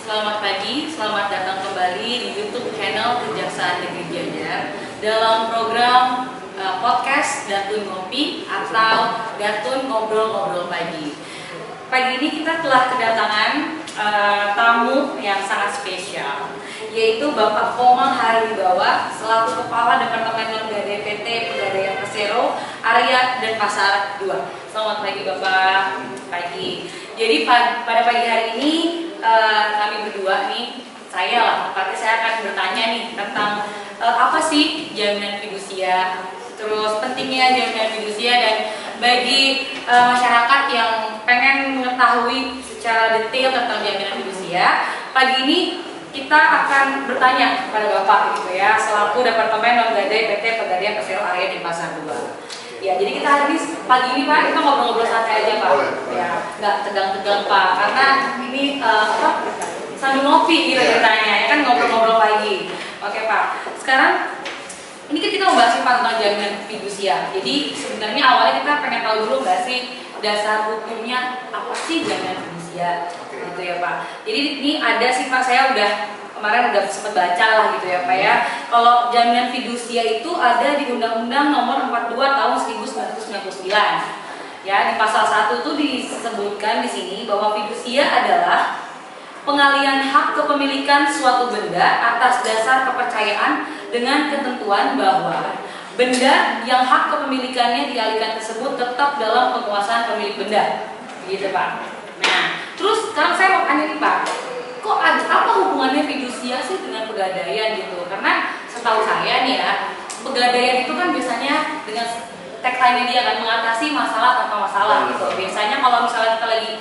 Selamat pagi, selamat datang kembali di YouTube channel Kejaksaan Negeri Gianyar dalam program podcast Datun Ngopi atau Datun Ngobrol-Ngobrol Pagi. Pagi ini kita telah kedatangan tamu yang sangat spesial, yaitu Bapak Komang Hariwibawa selaku Kepala Departemen Non-Gadai PT Pegadaian Persero Area dan Pasar 2. Selamat pagi Bapak. Pagi. Jadi pada pagi hari ini kami berdua nih, saya akan bertanya nih tentang apa sih jaminan fidusia, terus pentingnya jaminan fidusia, dan bagi masyarakat yang pengen mengetahui secara detail tentang jaminan fidusia, pagi ini kita akan bertanya kepada Bapak gitu ya, selaku Departemen Non-Gadai PT Pegadaian Persero Area di Pasar 2. Ya, jadi kita hari ini pagi ini Pak, kita ngobrol-ngobrol santai aja Pak. Ya, nggak tegang-tegang Pak, karena ini sambil ngopi gitu ceritanya, ya kan, ngobrol-ngobrol pagi. Oke Pak, sekarang ini kan kita membahas Pak tentang jaminan fidusia. Jadi sebenarnya awalnya kita pengen tahu dulu nggak sih dasar hukumnya apa sih jaminan fidusia, gitu ya Pak. Jadi ini ada sih Pak, saya kemarin udah sempat baca lah gitu ya Pak ya. Kalau jaminan fidusia itu ada di Undang-Undang Nomor 42 Tahun 1999. Ya, di pasal 1 itu disebutkan di sini bahwa fidusia adalah pengalihan hak kepemilikan suatu benda atas dasar kepercayaan dengan ketentuan bahwa benda yang hak kepemilikannya dialihkan tersebut tetap dalam penguasaan pemilik benda. Begitu Pak. Nah, terus sekarang saya mau tanya nih Pak, kok apa hubungannya fidusia sih dengan pegadaian gitu? Karena setahu saya nih ya, pegadaian itu kan biasanya dengan tagline dia kan mengatasi masalah tanpa masalah gitu. Biasanya kalau misalnya kita lagi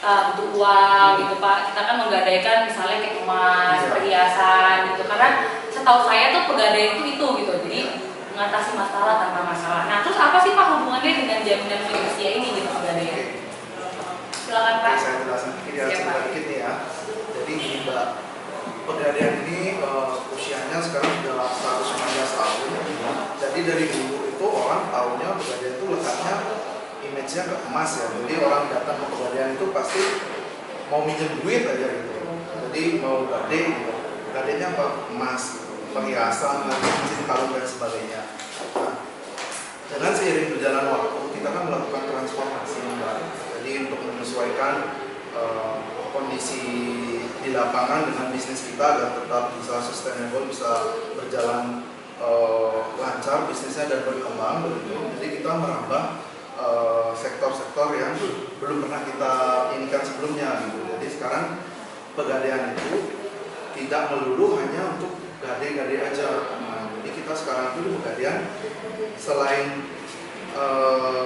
butuh uang gitu Pak, kita kan menggadaikan misalnya kayak emas, perhiasan gitu. Karena setahu saya tuh pegadaian itu gitu. Jadi mengatasi masalah tanpa masalah. Nah, terus apa sih Pak hubungannya dengan jaminan fidusia ini gitu pegadaian? Silakan Pak. Saya jelasin sedikit nih ya. Jadi Mbak, pegadaian ini usianya sekarang sudah 119 tahun. Jadi dari dulu itu orang tahunya pegadaian itu lekatnya image-nya ke emas ya. Jadi orang datang ke pegadaian itu pasti mau minjem duit aja gitu. Jadi mau gadai gitu. Gadainya apa? Emas, perhiasan, cincin kalung dan sebagainya. Nah, dengan seiring berjalan waktu kita kan melakukan transformasi Mbak. Jadi untuk menyesuaikan kondisi di lapangan dengan bisnis kita agar tetap bisa sustainable, bisa berjalan lancar bisnisnya dan berkembang begitu. Jadi kita merambah sektor-sektor yang belum pernah kita inikan sebelumnya gitu. Jadi sekarang pegadaian itu tidak melulu hanya untuk gadai-gadai aja. Nah, jadi kita sekarang itu di pegadaian selain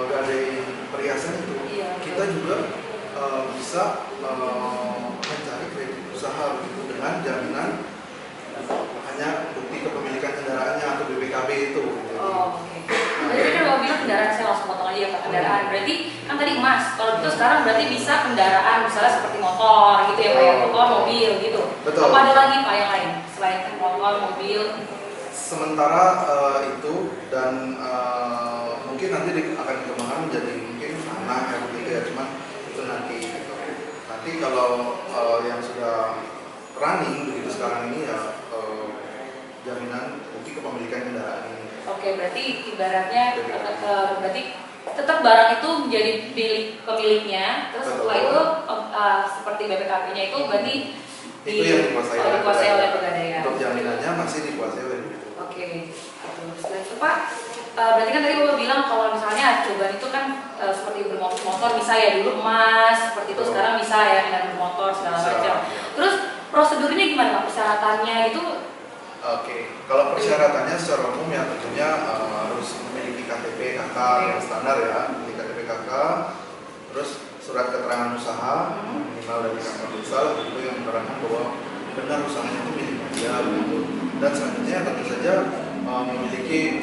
gadai perhiasan itu, kita juga bisa mencari kredit usaha gitu dengan jaminan hanya bukti kepemilikan kendaraannya atau BPKB itu. Oh, oke. Tadi kan mau bilang kendaraan, saya langsung potong aja ya Pak, kendaraan. Berarti kan tadi emas, kalau itu sekarang berarti bisa kendaraan misalnya seperti motor gitu ya Pak ya, motor, mobil gitu. Betul. Apa ada lagi Pak yang lain selain motor, mobil? Sementara itu dan mungkin nanti akan dikembangkan menjadi mungkin tanah ya begitu ya, cuman itu nanti. Nanti kalau yang sudah running begitu sekarang ini ya jaminan bukti kepemilikan kendaraan ini. Oke, berarti ibaratnya berarti tetap barang itu menjadi milik pemiliknya, terus setelah itu seperti BPKB-nya itu berarti itu yang dikuasai oleh pegadaian. Untuk jaminannya masih dikuasai oleh Oke. Setelah itu Pak, berarti kan tadi Bapak bilang kalau misalnya cobaan itu kan seperti bermotor bisa ya, dulu emas seperti itu, sekarang bisa ya dengan bermotor segala macam. Terus prosedurnya gimana Pak, persyaratannya itu? Oke, kalau persyaratannya secara umum ya tentunya harus memiliki KTP KK yang standar ya, memiliki KTP KK, terus surat keterangan usaha minimal dari kantor desa itu yang menerangkan bahwa benar usahanya itu milik dia gitu. Dan selanjutnya tentu saja memiliki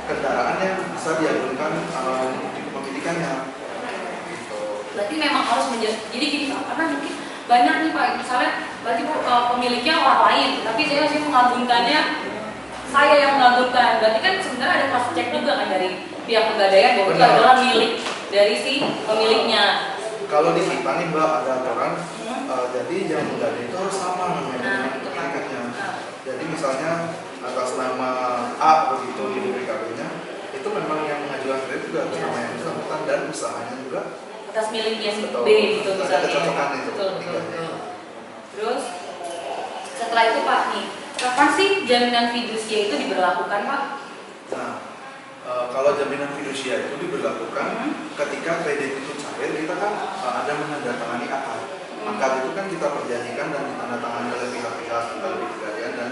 kendaraan yang bisa diajukan di kepemilikannya. Gitu. Berarti memang harus menjadi, jadi gini Pak, karena mungkin banyak nih Pak, misalnya berarti pemiliknya orang lain, tapi saya masih mengagumkannya, saya yang mengagumkan, berarti kan sebenarnya ada cross check juga kan dari pihak pegadaian bahwa itu adalah milik dari si pemiliknya. Kalau di kita nih Mbak ada aturan, jadi yang menggadai itu harus sama namanya pemiliknya. Jadi misalnya atas nama A begitu di BPKB-nya, itu memang yang mengajukan kredit juga atas nama yang bersangkutan dan usahanya juga Atas miliknya si betul. B gitu Ada misalnya. kecocokan itu. Betul. Terus setelah itu Pak nih, kapan sih jaminan fidusia itu diberlakukan Pak? Nah, kalau jaminan fidusia itu diberlakukan ketika kredit itu cair, kita kan ada menandatangani akad. Akad itu kan kita perjanjikan dan ditandatangani oleh pihak-pihak dari pegadaian dan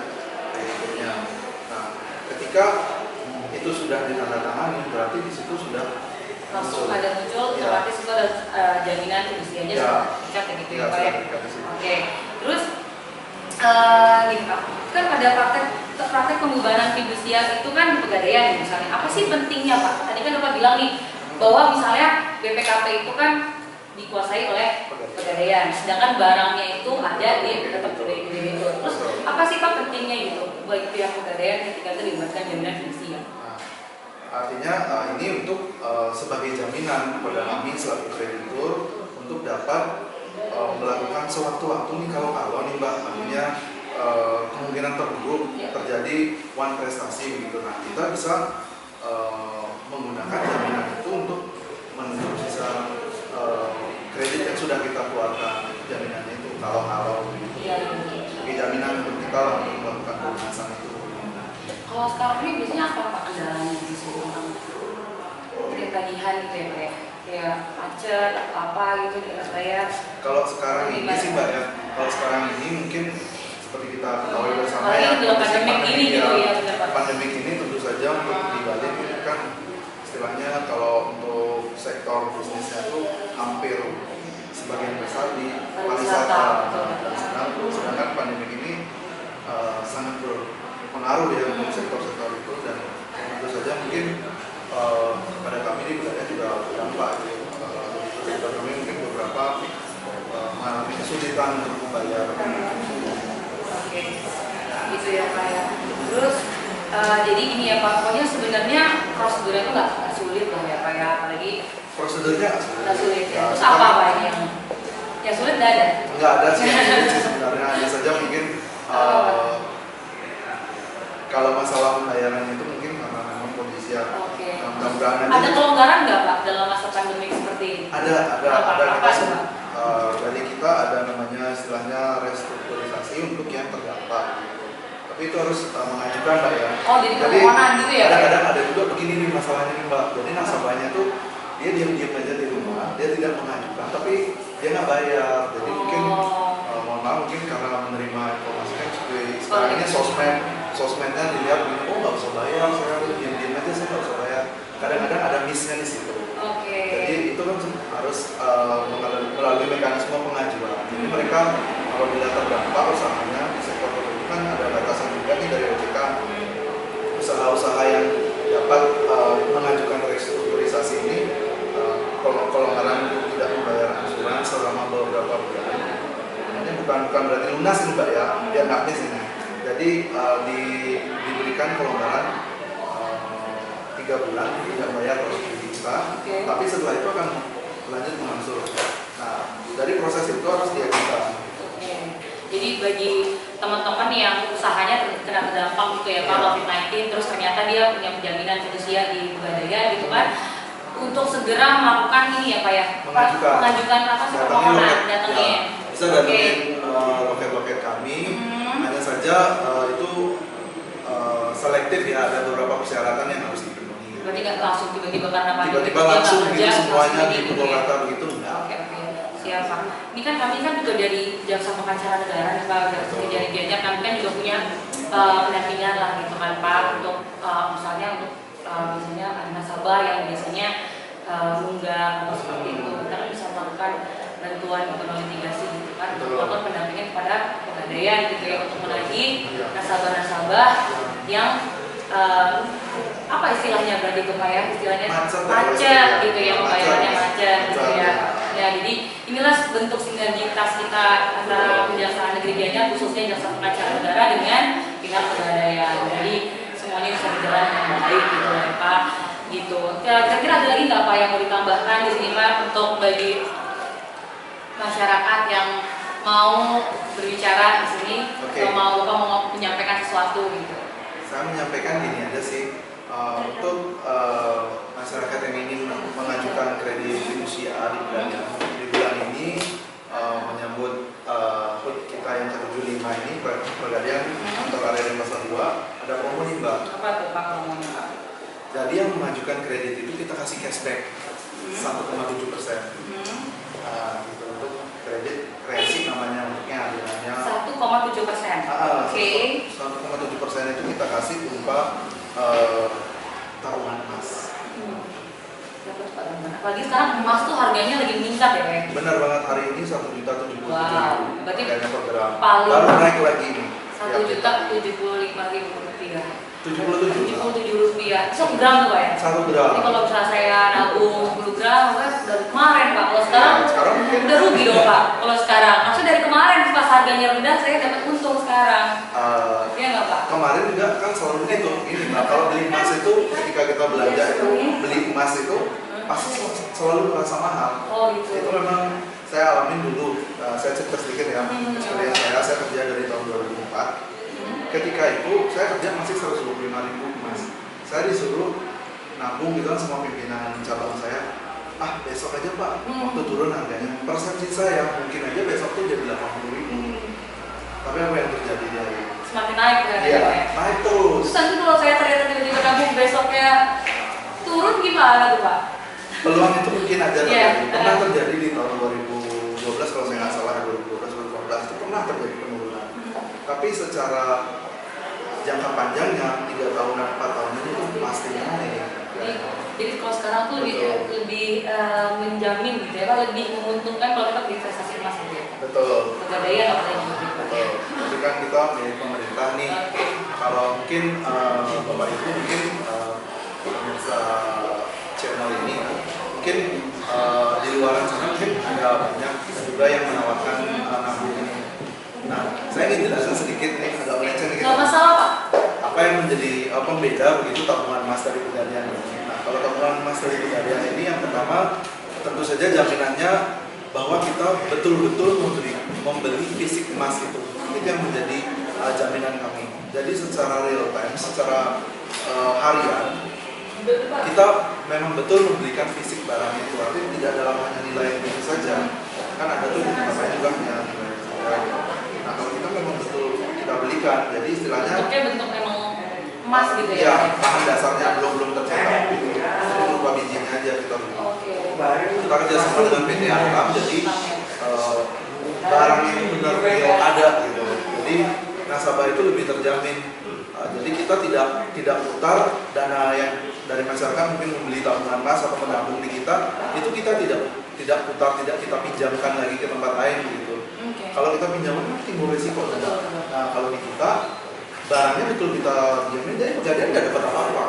krediturnya. Nah, ketika itu sudah ditandatangani, berarti di situ sudah Langsung ada muncul, otomatis itu ada jaminan fidusianya sertifikat gitu ya Pak ya. Oke, terus gini Pak, kan pada praktek pembubaran fidusia itu kan di pegadaian misalnya. Apa sih pentingnya Pak? Tadi kan Bapak bilang nih bahwa misalnya BPKP itu kan dikuasai oleh pegadaian, sedangkan barangnya itu ada di tetap debitur. Terus apa sih Pak pentingnya gitu bagi pihak pegadaian ketika itu dibuatkan jaminan fidusia? Artinya ini untuk sebagai jaminan kepada kami selaku kreditur untuk dapat melakukan sewaktu-waktu nih kalau nih Mbak, artinya kemungkinan terburuk terjadi one prestasi begitu. Nah, kita bisa menggunakan jaminan itu untuk menutup sisa kredit yang sudah kita keluarkan. Jaminannya itu kalau begitu. Sebagai jaminan untuk kita untuk melakukan pelunasan itu. Kalau sekarang ini biasanya apa Pak kendalanya di sini tentang tagihan gitu ya Pak ya? Kayak macet atau apa gitu tidak bayar. Kalau sekarang ini sih Mbak ya, kalau sekarang ini mungkin seperti kita ketahui bersama ya, pandemik ini gitu ya, pandemik ini tentu saja untuk di Bali ini kan istilahnya kalau untuk sektor bisnisnya itu hampir sebagian besar di pariwisata. Sedangkan pandemik ini sangat berpengaruh ya untuk sektor-sektor itu dan tentu saja mungkin pada kami di Bali juga berdampak gitu. Sektor kami mungkin beberapa mengalami kesulitan untuk membayar. Oke, gitu ya Pak ya. Terus jadi ini ya Pak, pokoknya sebenarnya prosedurnya itu nggak sulit lah ya Pak ya, apalagi prosedurnya nggak sulit ya. Terus apa Pak ini yang sulit nggak ada? Nggak ada sih yang sulit sih sebenarnya, hanya saja mungkin kalau masalah pembayaran itu mungkin karena memang kondisi yang mudah-mudahan ada kelonggaran nggak Pak dalam masa pandemi seperti ini? Ada apa kita dari kita ada namanya istilahnya restrukturisasi untuk yang terdampak gitu. Tapi itu harus mengajukan Mbak ya. Oh jadi permohonan gitu ya? Kadang-kadang ada juga begini nih masalahnya nih Mbak. Jadi nasabahnya tuh dia diam-diam aja di rumah, dia tidak mengajukan, tapi dia nggak bayar. Jadi mungkin mohon maaf mungkin karena menerima informasi kan sekarang ini sosmednya dilihat oh nggak usah bayar, saya diam-diam aja saya nggak usah bayar. Kadang-kadang ada missnya di situ. Jadi itu kan harus melalui mekanisme pengajuan. Jadi mereka apabila terdampak usahanya di sektor tertentu kan ada batasan juga nih dari OJK. Usaha-usaha yang dapat mengajukan restrukturisasi ini kelonggaran untuk tidak membayar angsuran selama beberapa bulan. Ini bukan berarti lunas ini Mbak ya, dia nggak miss ini. Jadi diberikan kelonggaran 3 bulan tidak bayar oleh kita, tapi setelah itu akan lanjut mengangsur. Nah, dari proses itu harus diajukan. Jadi bagi teman-teman yang usahanya kena terdampak gitu ya Pak COVID-19, terus ternyata dia punya jaminan fidusia di pegadaian gitu kan, untuk segera melakukan ini ya Pak ya, mengajukan apa sih permohonan datangnya. Bisa datangin loket-loket kami, hanya saja itu selektif ya, ada beberapa persyaratan yang harus dipenuhi. Berarti nggak langsung tiba-tiba karena pandemi tiba-tiba langsung gitu semuanya di Purwakarta begitu enggak. Oke. Siap Pak. Ini kan kami kan juga dari Jaksa Pengacara Negara nih Pak, dari Kejari kami kan juga punya pendampingan lah gitu kan Pak, untuk misalnya untuk misalnya ada nasabah yang biasanya munggah atau seperti itu, kita kan bisa melakukan bantuan untuk litigasi gitu kan, untuk melakukan pendampingan kepada pegadaian gitu ya, untuk menagih nasabah-nasabah yang apa istilahnya berarti itu Pak ya, istilahnya macet gitu ya, pembayarannya macet gitu ya. Ya, jadi inilah bentuk sinergitas kita antara Kejaksaan Negeri Gianyar, khususnya Jaksa Pengacara Negara dengan pihak pegadaian. Jadi semuanya bisa berjalan dengan baik gitu ya Pak. Gitu. Kira-kira ada lagi nggak Pak yang mau ditambahkan di sini Pak untuk bagi masyarakat yang mau berbicara di sini, atau mau menyampaikan sesuatu gitu? Saya menyampaikan gini aja sih, untuk masyarakat yang ingin mengajukan kredit fidusia di bulan ini, menyambut HUT kita yang 175 ini, pegadaian untuk area pasar 2 ada promo nih Mbak. Apa tuh Pak promonya Pak? Jadi yang mengajukan kredit itu kita kasih cashback 1,7%. Gitu, untuk kredit kreasi namanya, untuknya adilahnya 1,7%. Oke. 1,7% itu kita kasih berupa taruhan emas. Apalagi sekarang emas tuh harganya lagi meningkat ya. Benar banget, hari ini 1.077.000. Wow, berarti per gram. paling Baru naik lagi nih. 1.075.000 rupiah. 77 rupiah. 1 gram tuh Pak ya? 1 gram. Jadi kalau misalnya saya nabung 10 gram, dari kemarin Pak. Kalau sekarang mungkin udah rugi dong Pak. Kalau sekarang, maksudnya dari kemarin pas harganya rendah, saya dapat untung sekarang. Iya nggak Pak? Kemarin juga kan selalu begitu. Ini Mbak, kalau beli emas itu ketika kita belanja itu, beli emas itu pasti selalu merasa mahal. Oh gitu. Itu memang saya alamin dulu. Saya cerita sedikit ya. Experience saya kerja dari tahun 2004. Ketika itu saya kerja masih 125.000 emas. Saya disuruh nabung gitu kan sama pimpinan cabang saya. Besok aja Pak, waktu turun harganya. Persepsi saya mungkin aja besok tuh jadi 80.000. Tapi apa yang terjadi dari semakin naik harganya ya, Pak ya? naik terus. Terus nanti kalau saya ternyata tiba-tiba nabung besoknya turun gimana tuh Pak? Peluang itu mungkin ada terjadi. Pernah Yeah. terjadi di tahun 2012 kalau saya nggak salah, 2012-2014 itu pernah terjadi penurunan. Tapi secara jangka panjangnya 3 tahunan 4 tahunan itu pastinya naik. Jadi kalau sekarang tuh lebih menjamin gitu ya Pak, lebih menguntungkan kalau kita berinvestasi emas gitu ya. Betul. Pegadaian apalagi gitu. Betul. Tapi kan kita milik pemerintah nih. Kalau mungkin Bapak Ibu mungkin pemirsa channel ini mungkin di luar sana mungkin ada banyak juga yang menawarkan nabung ini. Nah, saya ingin jelaskan sedikit nih, agak melenceng nih. Nggak masalah Pak. Apa yang menjadi pembeda begitu tabungan emas dari pegadaian ini? Nah, kalau tabungan emas dari pegadaian ini yang pertama tentu saja jaminannya bahwa kita betul-betul membeli fisik emas itu yang menjadi jaminan kami. Jadi secara real time, secara harian kita memang betul membelikan fisik barang itu, artinya tidak dalam hanya nilai itu saja. Kan ada tuh namanya juga nilai. Nah, kalau kita memang betul kita belikan, jadi istilahnya bentuknya bentuk memang emas gitu ya? Ya, bahan dasarnya belum tercetak, jadi berupa bijinya aja kita beli. Kita kerjasama dengan PT Antam, jadi barang ini benar real ada gitu. Jadi nasabah itu lebih terjamin. Jadi kita tidak putar dana yang dari masyarakat mungkin membeli tabungan emas atau menabung di kita, itu kita tidak putar, tidak kita pinjamkan lagi ke tempat lain gitu. Kalau kita pinjamkan timbul risiko. Nah, kalau di kita barangnya betul kita jamin, jadi pegadaian nggak dapat apa-apa.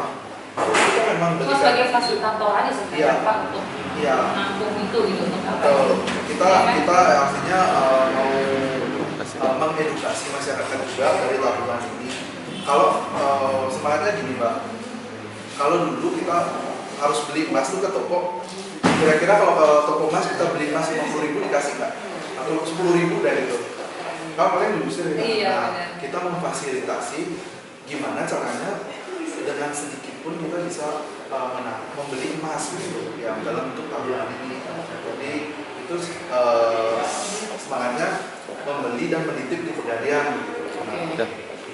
Kita memang Cuma sebagai fasilitator aja sebenarnya Pak untuk menampung itu gitu. Kita artinya mau mengedukasi masyarakat juga dari tabungan ini. Kalau semangatnya gini Mbak, kalau dulu kita harus beli emas itu ke toko, kira-kira kalau toko emas kita beli emas 50.000 dikasih nggak? Atau 10.000 dari itu? Kalau paling dulu sih, kita memfasilitasi gimana caranya dengan sedikit pun kita bisa membeli emas gitu, yang dalam bentuk tabungan ini. Jadi itu semangatnya membeli dan menitip di pegadaian.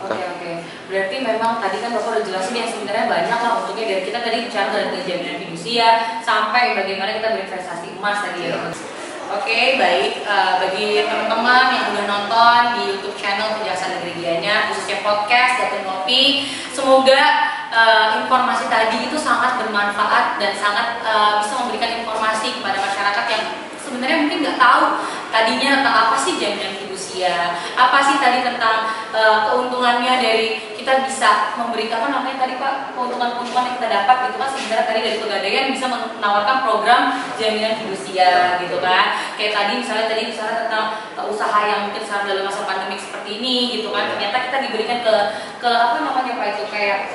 Oke. Berarti memang tadi kan Bapak udah jelasin yang sebenarnya banyak lah untungnya dari kita tadi bicara dari jaminan fidusia sampai bagaimana kita berinvestasi emas tadi ya. Oke, baik. Bagi teman-teman yang udah nonton di YouTube channel Kejaksaan Negeri Gianyar, khususnya podcast Datun Ngopi, semoga informasi tadi itu sangat bermanfaat dan sangat bisa memberikan informasi kepada masyarakat yang sebenarnya mungkin nggak tahu tadinya tentang apa sih jaminan fidusia, apa sih tadi tentang keuntungannya dari kita bisa memberikan apa namanya tadi Pak, keuntungan-keuntungan yang kita dapat gitu kan, sebenarnya tadi dari Pegadaian bisa menawarkan program jaminan fidusia gitu kan. Kayak tadi misalnya tentang usaha yang mungkin saat dalam masa pandemi seperti ini gitu kan, ternyata kita diberikan ke apa namanya Pak itu kayak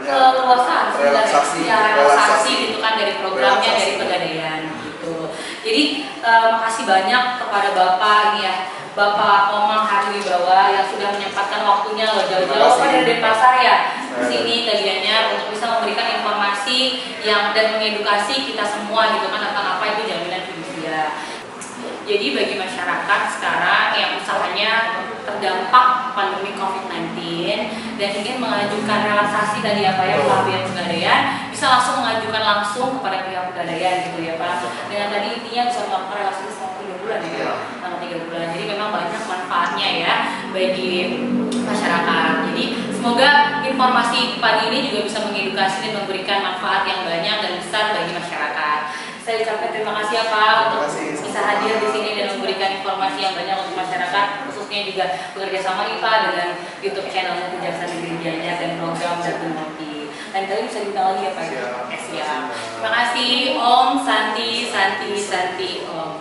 keluasan relaksasi gitu kan dari programnya dari Pegadaian gitu. Jadi makasih banyak kepada Bapak ini ya, Bapak Omang Hari Wibawa yang sudah menyempatkan waktunya loh jauh-jauh dari Denpasar ya ke sini ke Gianyar untuk bisa memberikan informasi yang dan mengedukasi kita semua gitu kan tentang apa itu jaminan fidusia. Jadi bagi masyarakat sekarang yang usahanya terdampak pandemi COVID-19 dan ingin mengajukan relaksasi tadi apa ya pihak Pegadaian, bisa langsung mengajukan langsung kepada pihak Pegadaian gitu ya Pak. Dengan tadi intinya bisa melakukan relaksasi selama 3 bulan ya, selama 3 bulan. Jadi memang banyak manfaatnya ya bagi masyarakat. Jadi semoga informasi pagi ini juga bisa mengedukasi dan memberikan manfaat yang banyak dan besar bagi masyarakat. Saya ucapkan terima kasih ya Pak untuk bisa hadir di sini dan memberikan informasi yang banyak untuk masyarakat, khususnya juga bekerja sama nih Pak dengan YouTube channel Kejaksaan Negeri Gianyar dan program Datun Ngopi. Dan kali bisa diundang lagi ya Pak. Siap. Terima kasih Om Santi Om.